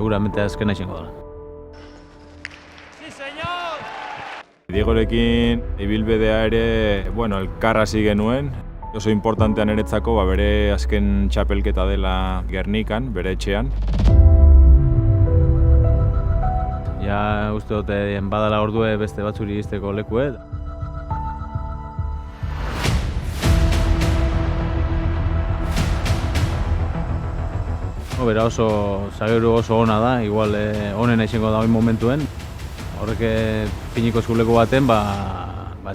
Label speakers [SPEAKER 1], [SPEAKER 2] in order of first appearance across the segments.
[SPEAKER 1] seguramente azkena izango dela.
[SPEAKER 2] Diegorekin ibilbidea ere, elkar hasi genuen. Oso importantean niretzako bere azken txapelketa dela Gernikan, bere etxean.
[SPEAKER 1] Ja uste dut badala ordue beste batzuri izteko lekue. Bera oso zageru oso ona da, igual onena izango da oin momentuen. Horrek piniko eskuleko baten,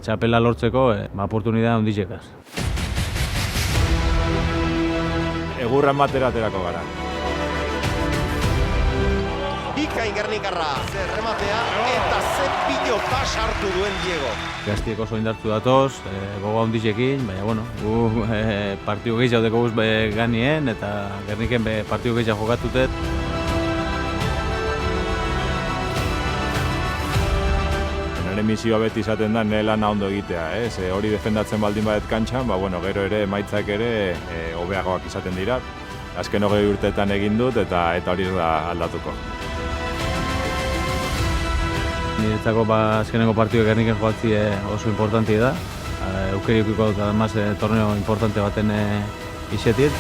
[SPEAKER 1] txapela lortzeko oportunidad handizekaz.
[SPEAKER 2] Egurran batera aterako gara.
[SPEAKER 3] Bikain Gernikarra, zer rematea eta zer pilota sartu duen Diego.
[SPEAKER 1] Gaztiek oso indartu datoz, gogo handizekin, baina gu partidu gehiago deko guz ganien eta Gerniken partidu gehiago jokatutet.
[SPEAKER 2] Nire misioa beti izaten da nire lana ondo egitea, hori defendatzen baldin badet kantxan, gero ere emaitzak ere hobeagoak izaten dira. Azken 20 urteetan egin dut eta hori da aldatuko.
[SPEAKER 1] Niretzako azkeneko partidu Gerniken joatzi oso importanti da. Eukeri ukiko dut además torneo importante baten izetit.